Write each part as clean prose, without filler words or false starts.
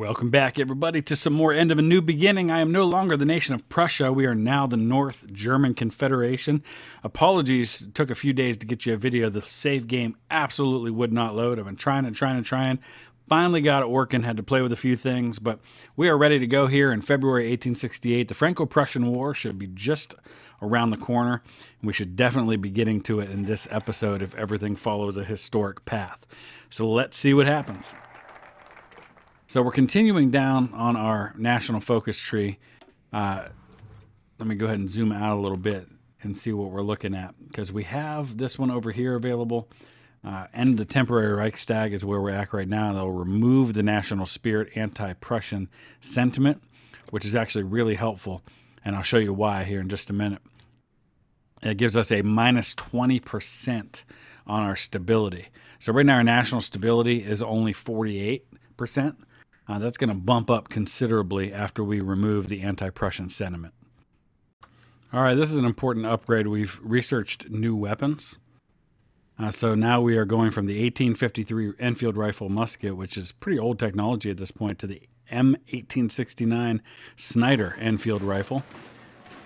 Welcome back, everybody, to some more End of a New Beginning. I am no longer the nation of Prussia. We are now the North German Confederation. Apologies, it took a few days to get you a video. The save game absolutely would not load. I've been trying. Finally got it working, had to play with a few things, but we are ready to go here in February 1868. The Franco-Prussian War should be just around the corner, and we should definitely be getting to it in this episode if everything follows a historic path. So let's see what happens. So we're continuing down on our national focus tree. Let me go ahead and zoom out a little bit and see what we're looking at, because we have this one over here available. And the temporary Reichstag is where we're at right now. They'll remove the national spirit, anti-Prussian sentiment, which is actually really helpful. And I'll show you why here in just a minute. It gives us a minus 20% on our stability. So right now our national stability is only 48%. That's going to bump up considerably after we remove the anti-Prussian sentiment. All right, this is an important upgrade. We've researched new weapons. So now we are going from the 1853 Enfield rifle musket, which is pretty old technology at this point, to the M1869 Snyder Enfield rifle.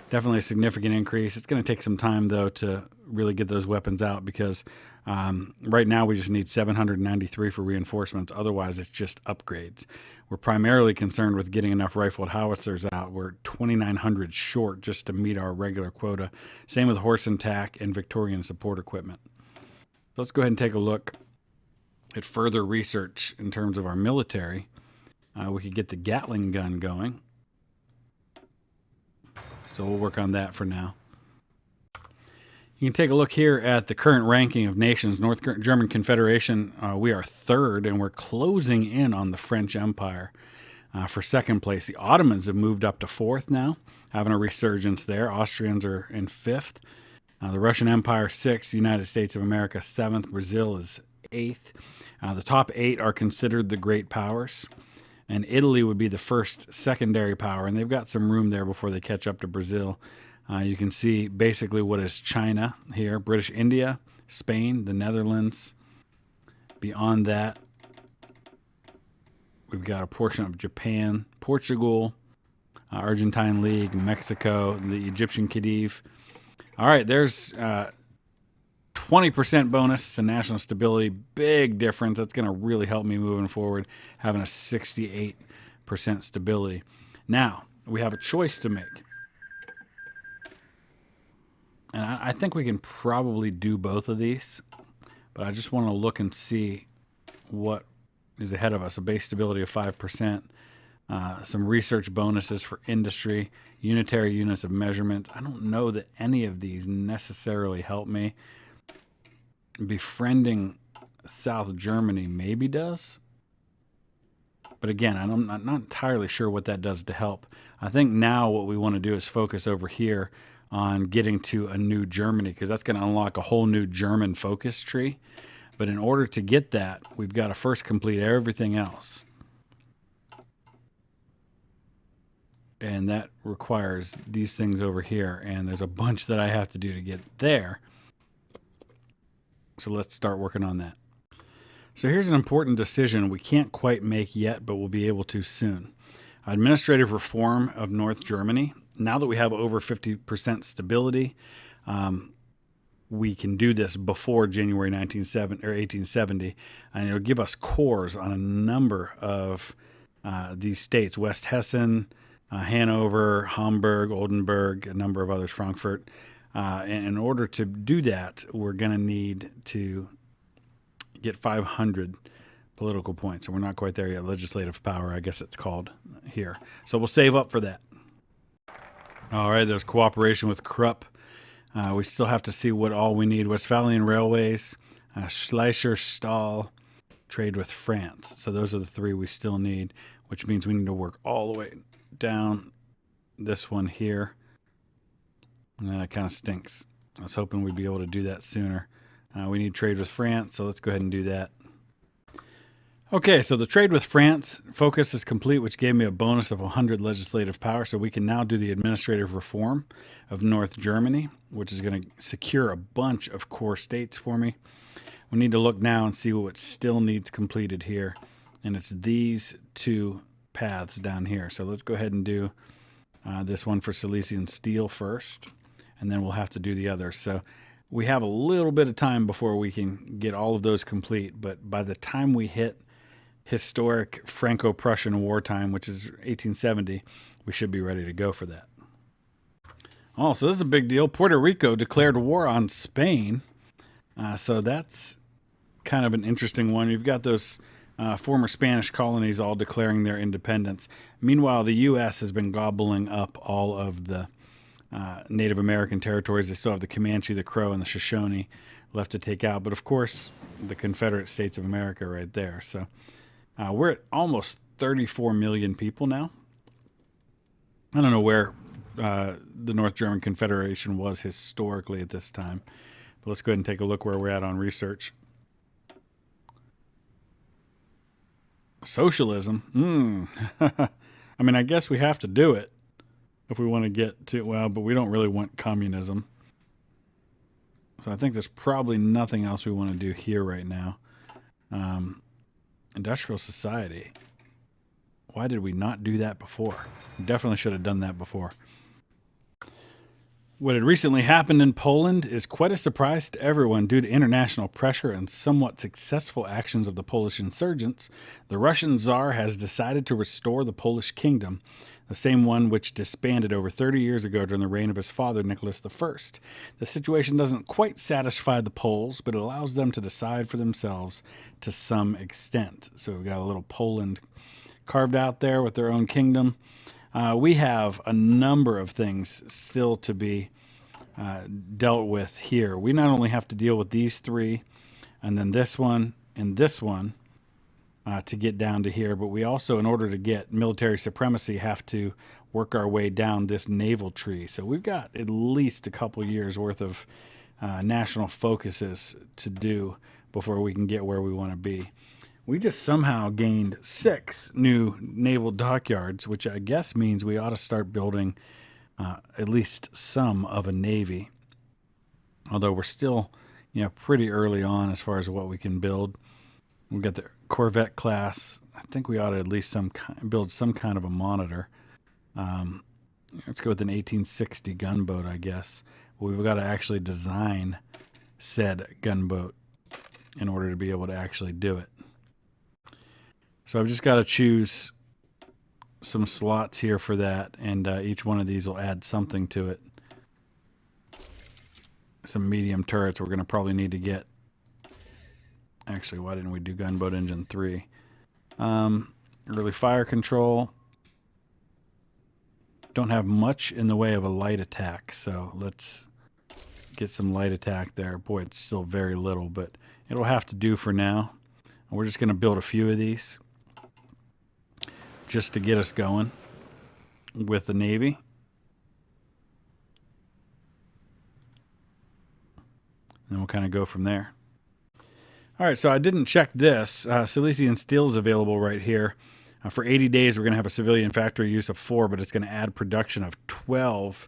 Definitely a significant increase. It's going to take some time, though, to really get those weapons out, because right now we just need 793 for reinforcements. Otherwise, it's just upgrades. We're primarily concerned with getting enough rifled howitzers out. We're 2,900 short just to meet our regular quota. Same with horse and tack and Victorian support equipment. So let's go ahead and take a look at further research in terms of our military. We could get the Gatling gun going. So we'll work on that for now. You can take a look here at the current ranking of nations. North German Confederation, we are third, and we're closing in on the French Empire for second place. The Ottomans have moved up to fourth now, having a resurgence there. Austrians are in fifth. The Russian Empire, sixth. The United States of America, seventh. Brazil is eighth. The top eight are considered the great powers. And Italy would be the first secondary power, and they've got some room there before they catch up to Brazil. You can see basically what is China here, British India, Spain, the Netherlands. Beyond that, we've got a portion of Japan, Portugal, Argentine League, Mexico, the Egyptian Khedive. All right, there's 20% bonus to national stability. Big difference. That's going to really help me moving forward, having a 68% stability. Now, we have a choice to make. And I think we can probably do both of these, but I just want to look and see what is ahead of us. A base stability of 5%, some research bonuses for industry, unitary units of measurement. I don't know that any of these necessarily help me. Befriending South Germany maybe does. But again, I'm not entirely sure what that does to help. I think now what we want to do is focus over here on getting to a new Germany, because that's going to unlock a whole new German focus tree. But in order to get that, we've got to first complete everything else. And that requires these things over here. And there's a bunch that I have to do to get there. So let's start working on that. So here's an important decision we can't quite make yet, but we'll be able to soon. Administrative reform of North Germany. Now that we have over 50% stability, we can do this before January 1870, and it'll give us cores on a number of these states: West Hessen, Hanover, Hamburg, Oldenburg, a number of others, Frankfurt. And in order to do that, we're going to need to get 500 political points. And we're not quite there yet. Legislative power, I guess it's called here. So we'll save up for that. All right, there's cooperation with Cripe. We still have to see what all we need. Westphalian Railways, Schleicher Stahl, trade with France. So those are the three we still need, which means we need to work all the way down this one here. And that kind of stinks. I was hoping we'd be able to do that sooner. We need trade with France, so let's go ahead and do that. Okay, so the trade with France focus is complete, which gave me a bonus of 100 legislative power. So we can now do the administrative reform of North Germany, which is going to secure a bunch of core states for me. We need to look now and see what still needs completed here. And it's these two paths down here. So let's go ahead and do this one for Silesian steel first, and then we'll have to do the others. So we have a little bit of time before we can get all of those complete, but by the time we hit historic Franco-Prussian wartime, which is 1870, we should be ready to go for that. Oh, so this is a big deal. Puerto Rico declared war on Spain. So that's kind of an interesting one. You've got those former Spanish colonies all declaring their independence. Meanwhile, the U.S. has been gobbling up all of the Native American territories. They still have the Comanche, the Crow, and the Shoshone left to take out. But of course, the Confederate States of America right there. So we're at almost 34 million people now. I don't know where the North German Confederation was historically at this time. But let's go ahead and take a look where we're at on research. Socialism? I mean, I guess we have to do it if we want to get to, well, but we don't really want communism. So I think there's probably nothing else we want to do here right now. Industrial society. Why did we not do that before? We definitely should have done that before. What had recently happened in Poland is quite a surprise to everyone due to international pressure and somewhat successful actions of the Polish insurgents. The Russian Tsar has decided to restore the Polish kingdom, the same one which disbanded over 30 years ago during the reign of his father, Nicholas I. The situation doesn't quite satisfy the Poles, but it allows them to decide for themselves to some extent. So we've got a little Poland carved out there with their own kingdom. We have a number of things still to be dealt with here. We not only have to deal with these three, and then this one, and this one, to get down to here, but we also, in order to get military supremacy, have to work our way down this naval tree. So we've got at least a couple years worth of national focuses to do before we can get where we want to be. We just somehow gained 6 new naval dockyards, which I guess means we ought to start building at least some of a navy. Although we're still, pretty early on as far as what we can build. We've got the Corvette class. I think we ought to at least build some kind of a monitor. Let's go with an 1860 gunboat, I guess. We've got to actually design said gunboat in order to be able to actually do it. So I've just got to choose some slots here for that, and each one of these will add something to it. Some medium turrets we're going to probably need to get. Actually, why didn't we do gunboat engine 3? Early fire control. Don't have much in the way of a light attack, so let's get some light attack there. Boy, it's still very little, but it'll have to do for now. And we're just going to build a few of these just to get us going with the Navy. And we'll kind of go from there. All right, so I didn't check this. Silesian steel is available right here. For 80 days, we're going to have a civilian factory use of 4, but it's going to add production of 12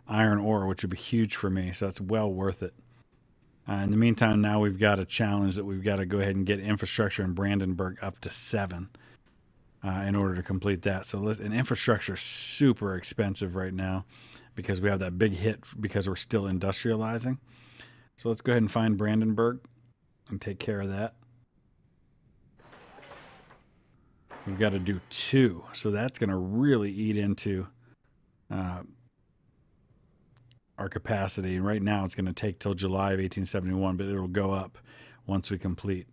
iron ore, which would be huge for me, so that's well worth it. In the meantime, now we've got a challenge that we've got to go ahead and get infrastructure in Brandenburg up to 7 in order to complete that. So and infrastructure is super expensive right now because we have that big hit because we're still industrializing. So let's go ahead and find Brandenburg and take care of that. We've got to do 2, so that's going to really eat into our capacity. And right now it's going to take till July of 1871, but it'll go up once we complete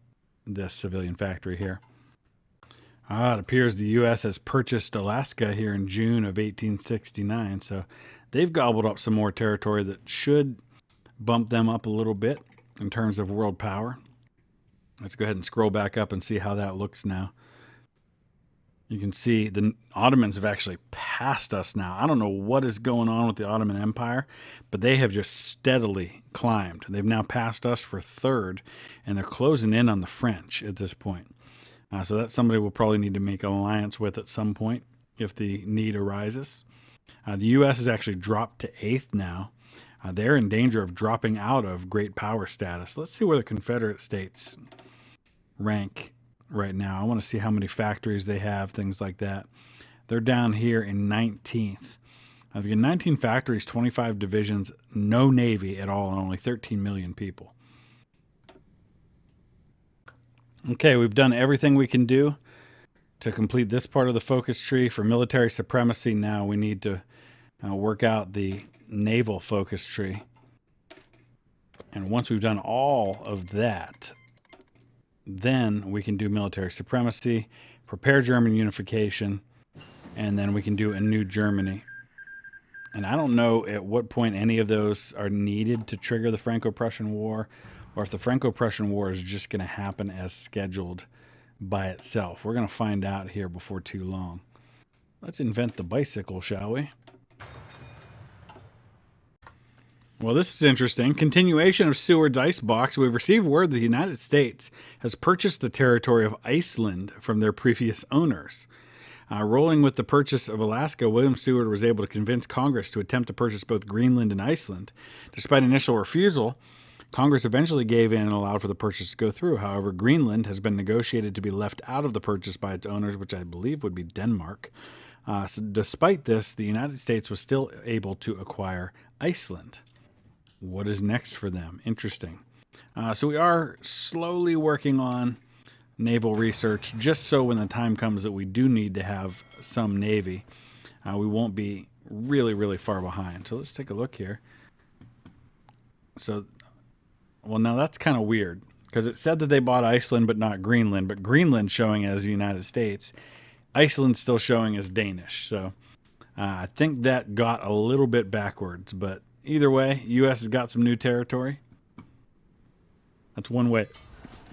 this civilian factory here. It appears the U.S. has purchased Alaska here in June of 1869, so they've gobbled up some more territory that should bump them up a little bit in terms of world power. Let's go ahead and scroll back up and see how that looks now. You can see the Ottomans have actually passed us now. I don't know what is going on with the Ottoman Empire, but they have just steadily climbed. They've now passed us for 3rd, and they're closing in on the French at this point. So that's somebody we'll probably need to make an alliance with at some point if the need arises. The U.S. has actually dropped to 8th now. They're in danger of dropping out of great power status. Let's see where the Confederate States rank right now. I want to see how many factories they have, things like that. They're down here in 19th. I've got 19 factories, 25 divisions, no Navy at all, and only 13 million people. Okay, we've done everything we can do to complete this part of the focus tree. For military supremacy, now we need to work out the naval focus tree. And once we've done all of that, then we can do military supremacy, prepare German unification, and then we can do a new Germany. And I don't know at what point any of those are needed to trigger the Franco-Prussian War, or if the Franco-Prussian War is just going to happen as scheduled by itself. We're going to find out here before too long. Let's invent the bicycle, shall we? Well, this is interesting. Continuation of Seward's icebox. We've received word the United States has purchased the territory of Iceland from their previous owners. Rolling with the purchase of Alaska, William Seward was able to convince Congress to attempt to purchase both Greenland and Iceland. Despite initial refusal, Congress eventually gave in and allowed for the purchase to go through. However, Greenland has been negotiated to be left out of the purchase by its owners, which I believe would be Denmark. So despite this, the United States was still able to acquire Iceland. What is next for them? Interesting. So we are slowly working on naval research, just so when the time comes that we do need to have some Navy, we won't be really, really far behind. So let's take a look here. So, well, now that's kind of weird, because it said that they bought Iceland but not Greenland, but Greenland showing as the United States, Iceland still showing as Danish. So I think that got a little bit backwards, but either way, U.S. has got some new territory. That's one way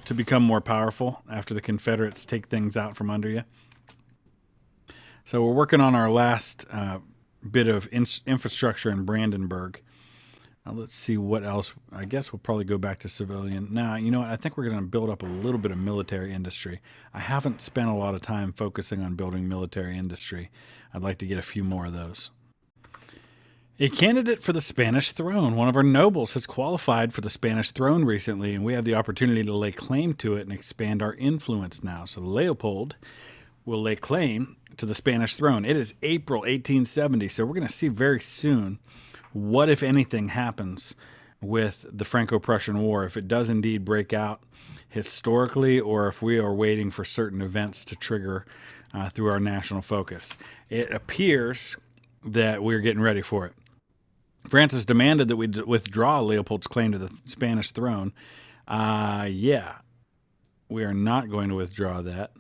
to become more powerful after the Confederates take things out from under you. So we're working on our last bit of infrastructure in Brandenburg. Now let's see what else. I guess we'll probably go back to civilian. Now, you know what? I think we're going to build up a little bit of military industry. I haven't spent a lot of time focusing on building military industry. I'd like to get a few more of those. A candidate for the Spanish throne. One of our nobles has qualified for the Spanish throne recently, and we have the opportunity to lay claim to it and expand our influence now. So Leopold will lay claim to the Spanish throne. It is April 1870, so we're going to see very soon what, if anything, happens with the Franco-Prussian War, if it does indeed break out historically, or if we are waiting for certain events to trigger through our national focus. It appears that we're getting ready for it. France has demanded that we withdraw Leopold's claim to the Spanish throne. Yeah, we are not going to withdraw that.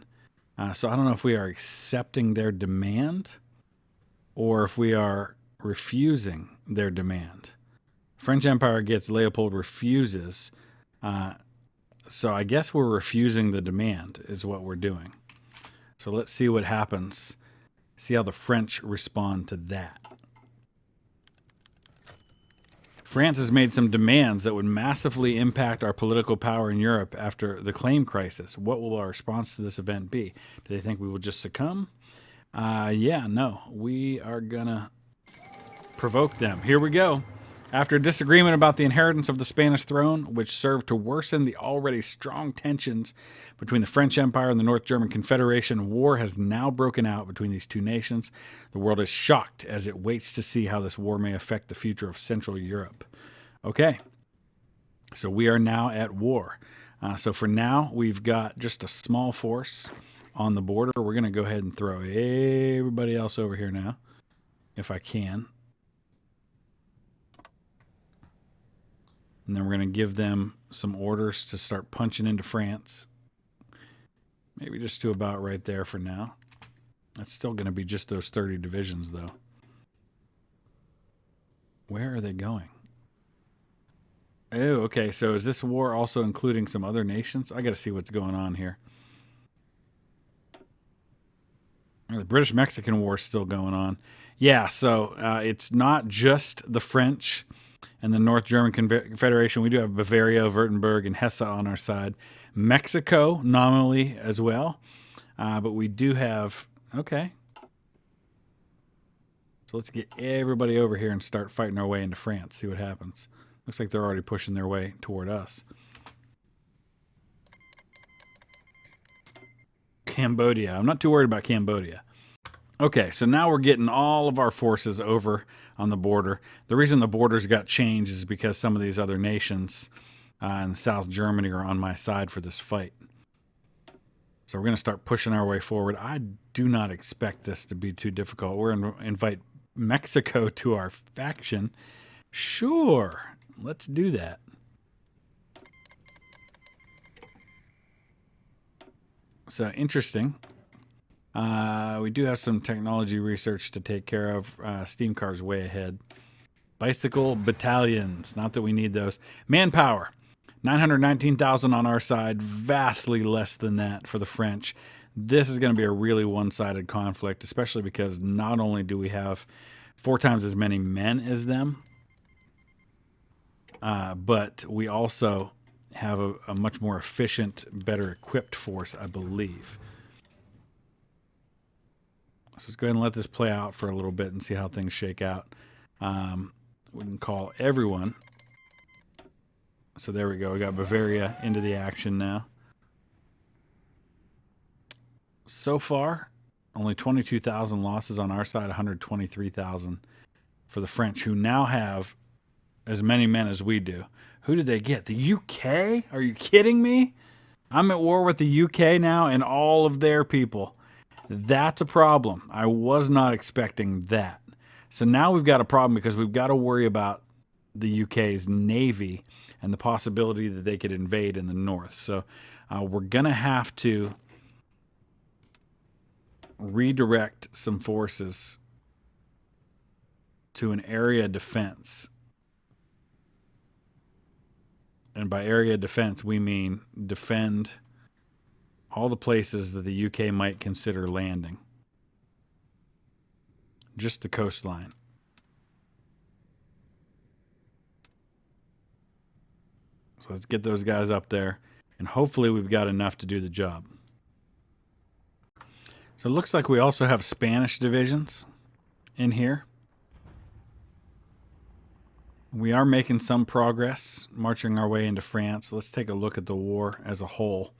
So I don't know if we are accepting their demand or if we are refusing their demand. French Empire gets, Leopold refuses. So I guess we're refusing the demand is what we're doing. So let's see what happens. See how the French respond to that. France has made some demands that would massively impact our political power in Europe after the claim crisis. What will our response to this event be? Do they think we will just succumb? Yeah, no. We are going to provoke them. Here we go. After a disagreement about the inheritance of the Spanish throne, which served to worsen the already strong tensions between the French Empire and the North German Confederation, war has now broken out between these two nations. The world is shocked as it waits to see how this war may affect the future of Central Europe. Okay, so we are now at war. So for now, we've got just a small force on the border. We're going to go ahead and throw everybody else over here now, if I can. And then we're going to give them some orders to start punching into France. Maybe just to about right there for now. That's still going to be just those 30 divisions, though. Where are they going? Oh, okay. So is this war also including some other nations? I got to see what's going on here. The British-Mexican War is still going on. Yeah, so it's not just the French and the North German Confederation. We do have Bavaria, Württemberg, and Hesse on our side. Mexico, nominally, as well. But we do have... Okay. So let's get everybody over here and start fighting our way into France. See what happens. Looks like they're already pushing their way toward us. Cambodia. I'm not too worried about Cambodia. Okay, so now we're getting all of our forces over on the border. The reason the borders got changed is because some of these other nations in South Germany are on my side for this fight. So we're going to start pushing our way forward. I do not expect this to be too difficult. We're going to invite Mexico to our faction. Sure, let's do that. So interesting. We do have some technology research to take care of. Steam cars way ahead. Bicycle battalions. Not that we need those. Manpower. 919,000 on our side. Vastly less than that for the French. This is going to be a really one-sided conflict, especially because not only do we have 4 times as many men as them, but we also have a much more efficient, better equipped force, I believe. Let's just go ahead and let this play out for a little bit and see how things shake out. We can call everyone. So there we go. We got Bavaria into the action now. So far, only 22,000 losses on our side, 123,000 for the French, who now have as many men as we do. Who did they get? The UK? Are you kidding me? I'm at war with the UK now and all of their people. That's a problem. I was not expecting that. So now we've got a problem because we've got to worry about the UK's navy and the possibility that they could invade in the north. So we're going to have to redirect some forces to an area defense. And by area defense, we mean defend all the places that the UK might consider landing. Just the coastline. So let's get those guys up there, and hopefully we've got enough to do the job. So it looks like we also have Spanish divisions in here. We are making some progress, marching our way into France. Let's take a look at the war as a whole.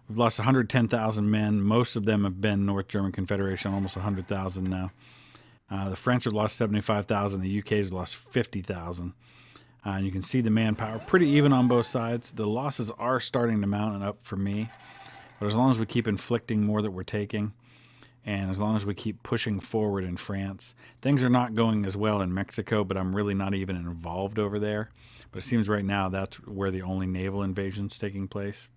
We've lost 110,000 men. Most of them have been North German Confederation, almost 100,000 now. The French have lost 75,000. The UK has lost 50,000. And you can see the manpower pretty even on both sides. The losses are starting to mount up for me. But as long as we keep inflicting more that we're taking, and as long as we keep pushing forward in France, things are not going as well in Mexico, but I'm really not even involved over there. But it seems right now that's where the only naval invasion's taking place.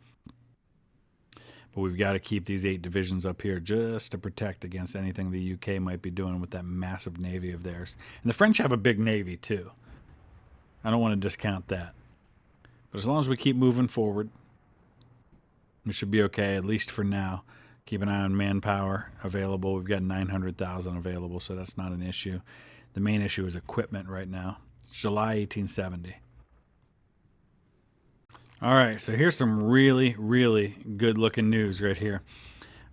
But we've got to keep these 8 divisions up here just to protect against anything the UK might be doing with that massive navy of theirs. And the French have a big navy too. I don't want to discount that. But as long as we keep moving forward, we should be okay, at least for now. Keep an eye on manpower available. We've got 900,000 available, so that's not an issue. The main issue is equipment right now. It's July 1870. All right, so here's some really, really good-looking news right here.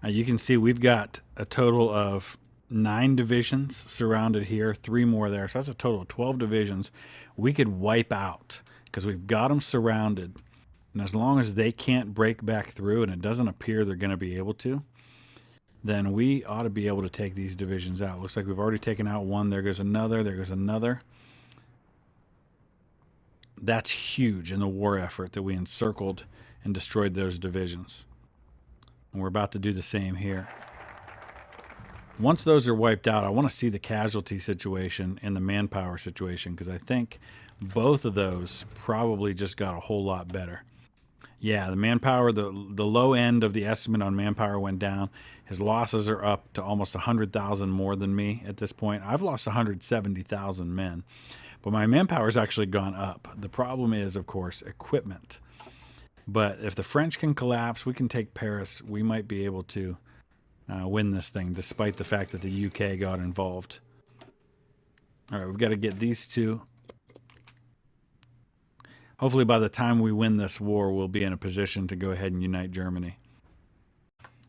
You can see we've got a total of 9 divisions surrounded here, 3 more there. So that's a total of 12 divisions we could wipe out because we've got them surrounded. And as long as they can't break back through, and it doesn't appear they're going to be able to, then we ought to be able to take these divisions out. Looks like we've already taken out one. There goes another. There goes another. That's huge in the war effort that we encircled and destroyed those divisions. And we're about to do the same here. Once those are wiped out, I want to see the casualty situation and the manpower situation, because I think both of those probably just got a whole lot better. Yeah, the manpower, the low end of the estimate on manpower went down. His losses are up to almost 100,000 more than me at this point. I've lost 170,000 men, but my manpower's actually gone up. The problem is, of course, equipment. But if the French can collapse, we can take Paris. We might be able to win this thing, despite the fact that the UK got involved. All right, we've got to get these two. Hopefully by the time we win this war, we'll be in a position to go ahead and unite Germany.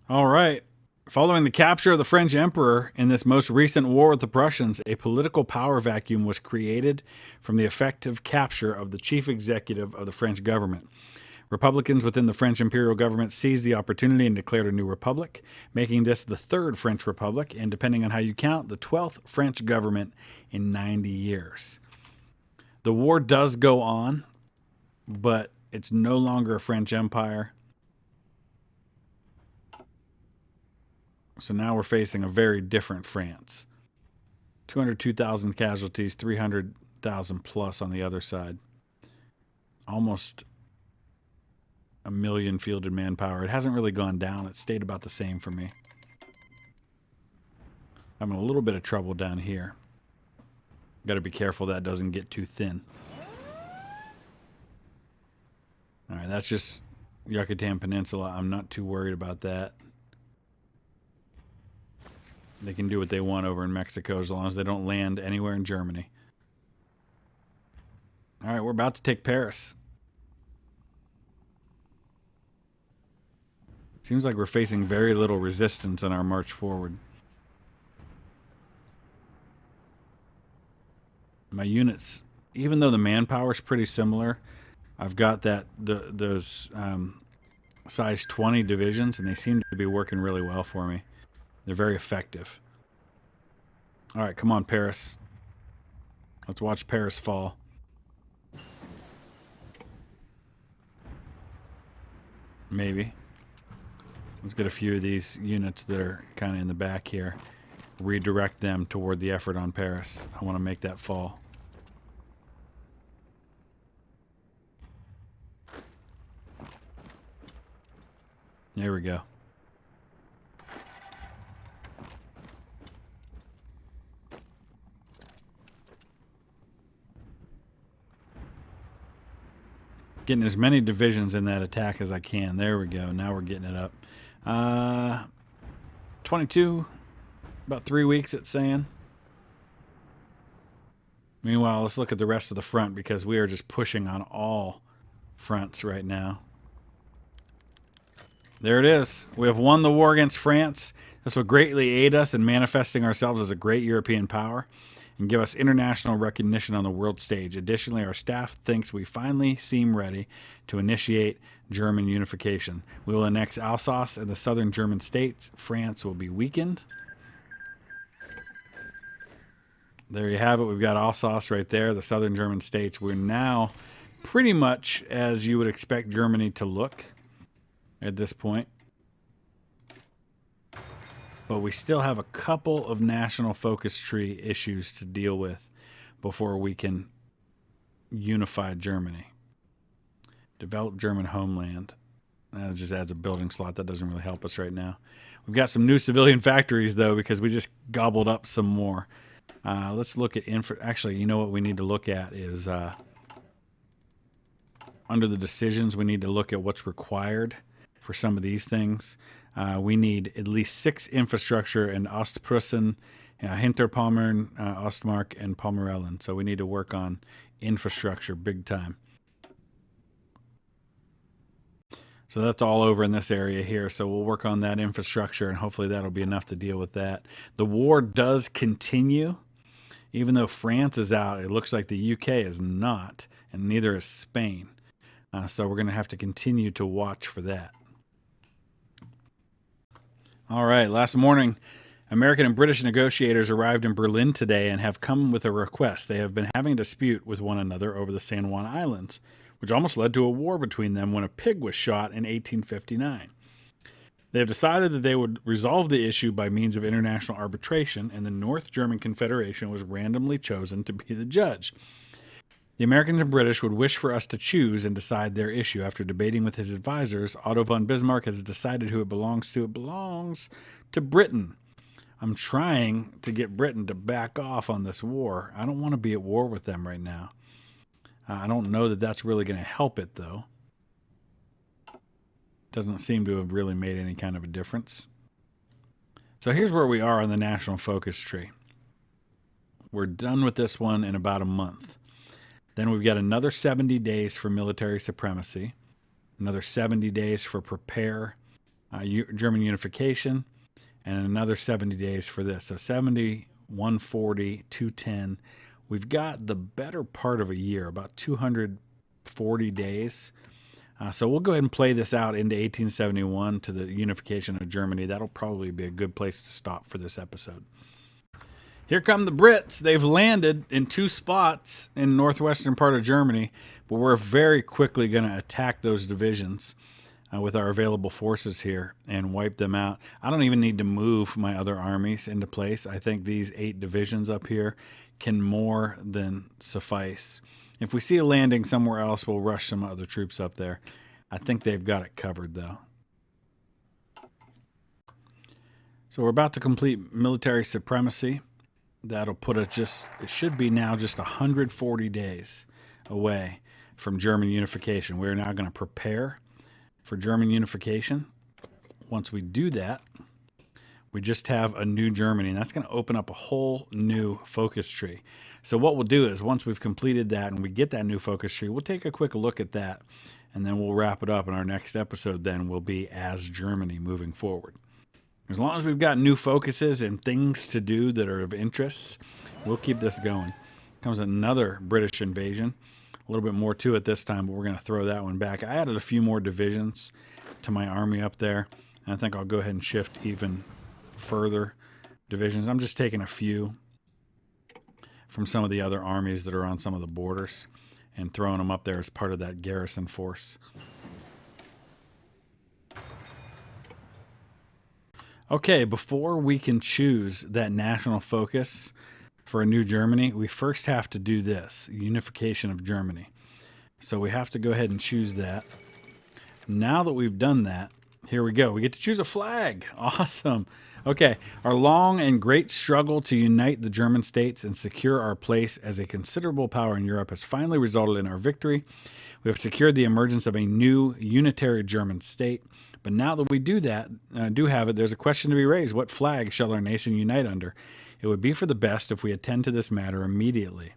All right. Following the capture of the French emperor in this most recent war with the Prussians, a political power vacuum was created from the effective capture of the chief executive of the French government. Republicans within the French imperial government seized the opportunity and declared a new republic, making this the third French republic, and depending on how you count, the 12th French government in 90 years. The war does go on, but it's no longer a French empire. So now we're facing a very different France. 202,000 casualties, 300,000 plus on the other side. Almost a million fielded manpower. It hasn't really gone down. It stayed about the same for me. I'm in a little bit of trouble down here. Got to be careful that doesn't get too thin. All right, that's just Yucatan Peninsula. I'm not too worried about that. They can do what they want over in Mexico as long as they don't land anywhere in Germany. All right, we're about to take Paris. Seems like we're facing very little resistance on our march forward. My units, even though the manpower is pretty similar, I've got those size 20 divisions, and they seem to be working really well for me. They're very effective. All right, come on, Paris. Let's watch Paris fall. Maybe. Let's get a few of these units that are kind of in the back here. Redirect them toward the effort on Paris. I want to make that fall. There we go. Getting as many divisions in that attack as I can. There we go. Now we're getting it up. 22. About 3 weeks, it's saying. Meanwhile, let's look at the rest of the front because we are just pushing on all fronts right now. There it is. We have won the war against France. This will greatly aid us in manifesting ourselves as a great European power and give us international recognition on the world stage. Additionally, our staff thinks we finally seem ready to initiate German unification. We will annex Alsace and the southern German states. France will be weakened. There you have it. We've got Alsace right there, the southern German states. We're now pretty much as you would expect Germany to look at this point. But we still have a couple of national focus tree issues to deal with before we can unify Germany. Develop German homeland. That just adds a building slot. That doesn't really help us right now. We've got some new civilian factories, though, because we just gobbled up some more. Let's look at Actually, you know what we need to look at is under the decisions, we need to look at what's required for some of these things. We need at least 6 infrastructure in Ostpreußen, Hinterpommern, Ostmark, and Pomerellen. So we need to work on infrastructure big time. So that's all over in this area here. So we'll work on that infrastructure, and hopefully that'll be enough to deal with that. The war does continue. Even though France is out, it looks like the UK is not, and neither is Spain. So we're going to have to continue to watch for that. All right, last morning, American and British negotiators arrived in Berlin today and have come with a request. They have been having a dispute with one another over the San Juan Islands, which almost led to a war between them when a pig was shot in 1859. They have decided that they would resolve the issue by means of international arbitration, and the North German Confederation was randomly chosen to be the judge. The Americans and British would wish for us to choose and decide their issue. After debating with his advisors, Otto von Bismarck has decided who it belongs to. It belongs to Britain. I'm trying to get Britain to back off on this war. I don't want to be at war with them right now. I don't know that that's really going to help it, though. Doesn't seem to have really made any kind of a difference. So here's where we are on the national focus tree. We're done with this one in about a month. Then we've got another 70 days for military supremacy, another 70 days for prepare German unification, and another 70 days for this. So 70, 140, 210. We've got the better part of a year, about 240 days So we'll go ahead and play this out into 1871 to the unification of Germany. That'll probably be a good place to stop for this episode. Here come the Brits. They've landed in 2 spots in northwestern part of Germany, but we're very quickly going to attack those divisions with our available forces here and wipe them out. I don't even need to move my other armies into place. I think these 8 divisions up here can more than suffice. If we see a landing somewhere else, we'll rush some other troops up there. I think they've got it covered, though. So we're about to complete military supremacy. That'll put it should be now just 140 days away from German unification. We're now going to prepare for German unification. Once we do that, we just have a new Germany, and that's going to open up a whole new focus tree. So what we'll do is once we've completed that and we get that new focus tree, we'll take a quick look at that, and then we'll wrap it up. And our next episode then will be as Germany moving forward. As long as we've got new focuses and things to do that are of interest, we'll keep this going. Comes another British invasion. A little bit more to it this time, but we're going to throw that one back. I added a few more divisions to my army up there, and I think I'll go ahead and shift even further divisions. I'm just taking a few from some of the other armies that are on some of the borders and throwing them up there as part of that garrison force. Okay, before we can choose that national focus for a new Germany, we first have to do this, unification of Germany. So we have to go ahead and choose that. Now that we've done that, here we go. We get to choose a flag. Awesome. Okay, our long and great struggle to unite the German states and secure our place as a considerable power in Europe has finally resulted in our victory. We have secured the emergence of a new unitary German state. But now that we do have it, there's a question to be raised. What flag shall our nation unite under? It would be for the best if we attend to this matter immediately.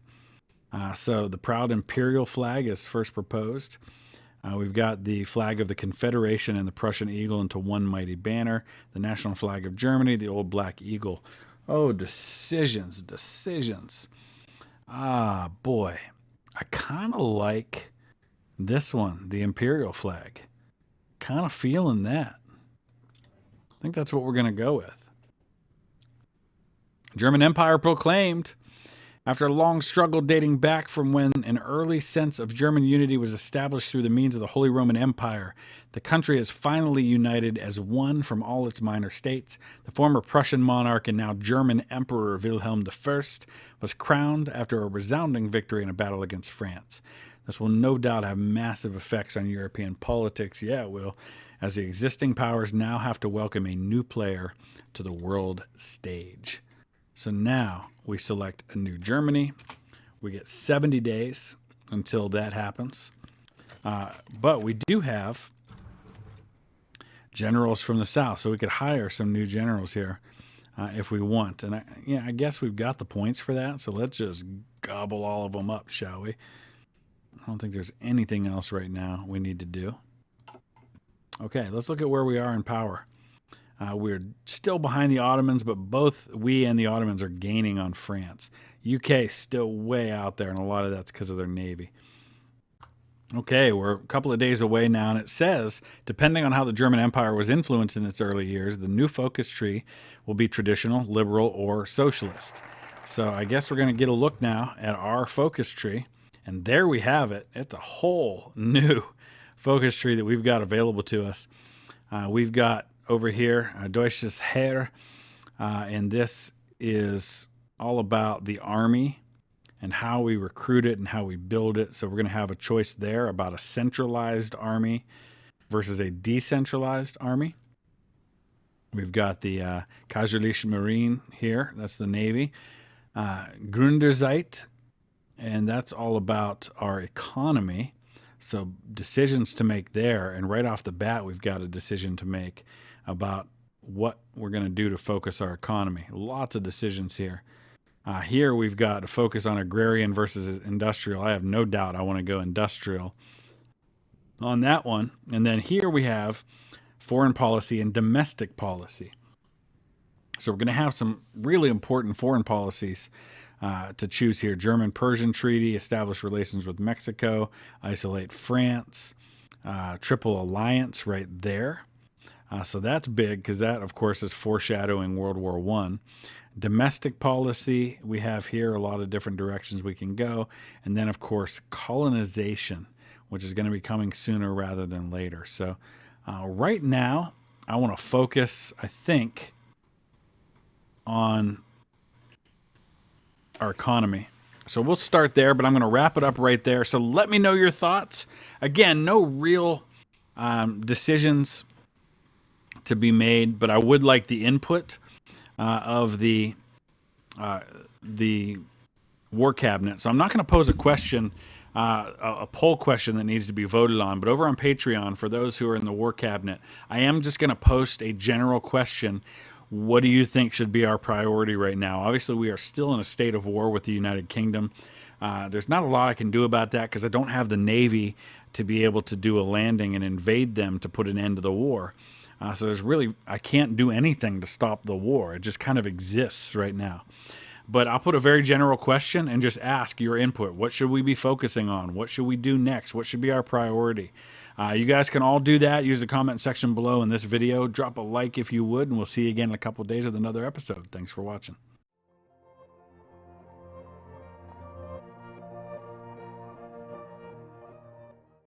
So the proud imperial flag is first proposed. We've got the flag of the Confederation and the Prussian eagle into one mighty banner. The national flag of Germany, the old black eagle. Oh, decisions. Ah, boy. I kind of like this one, the imperial flag. Kind of feeling that. I think that's what we're going to go with. German Empire proclaimed. After a long struggle dating back from when an early sense of German unity was established through the means of the Holy Roman Empire, the country is finally united as one from all its minor states. The former Prussian monarch and now German Emperor Wilhelm I was crowned after a resounding victory in a battle against France. This will no doubt have massive effects on European politics. Yeah, it will, as the existing powers now have to welcome a new player to the world stage. So now we select a new Germany. We get 70 days until that happens. But we do have generals from the south, so we could hire some new generals here if we want. And I guess we've got the points for that, so let's just gobble all of them up, shall we? I don't think there's anything else right now we need to do. Okay, let's look at where we are in power. We're still behind the Ottomans, but both we and the Ottomans are gaining on France. UK still way out there, and a lot of that's because of their navy. Okay, we're a couple of days away now, and it says, depending on how the German Empire was influenced in its early years, the new focus tree will be traditional, liberal, or socialist. So I guess we're going to get a look now at our focus tree, and there we have it. It's a whole new focus tree that we've got available to us. We've got over here, Deutsches Heer, and this is all about the army and how we recruit it and how we build it. So we're going to have a choice there about a centralized army versus a decentralized army. We've got the Kaiserliche Marine here. That's the Navy. Gründerzeit, and that's all about our economy. So decisions to make there, and right off the bat, we've got a decision to make about what we're going to do to focus our economy. Lots of decisions here. Here we've got to focus on agrarian versus industrial. I have no doubt I want to go industrial on that one. And then here we have foreign policy and domestic policy. So we're going to have some really important foreign policies to choose here. German-Persian Treaty, establish relations with Mexico, isolate France, Triple Alliance right there. So that's big because that, of course, is foreshadowing World War I. Domestic policy, we have here a lot of different directions we can go. And then, of course, colonization, which is going to be coming sooner rather than later. So right now, I want to focus, I think, on our economy. So we'll start there, but I'm going to wrap it up right there. So let me know your thoughts. Again, no real decisions to be made, but I would like the input of the War Cabinet. So I'm not going to pose a question, a poll question that needs to be voted on, but over on Patreon, for those who are in the War Cabinet, I am just going to post a general question. What do you think should be our priority right now? Obviously, we are still in a state of war with the United Kingdom. There's not a lot I can do about that because I don't have the Navy to be able to do a landing and invade them to put an end to the war. So there's really, I can't do anything to stop the war. It just kind of exists right now. But I'll put a very general question and just ask your input. What should we be focusing on? What should we do next? What should be our priority? You guys can all do that. Use the comment section below in this video. Drop a like if you would, and we'll see you again in a couple of days with another episode. Thanks for watching.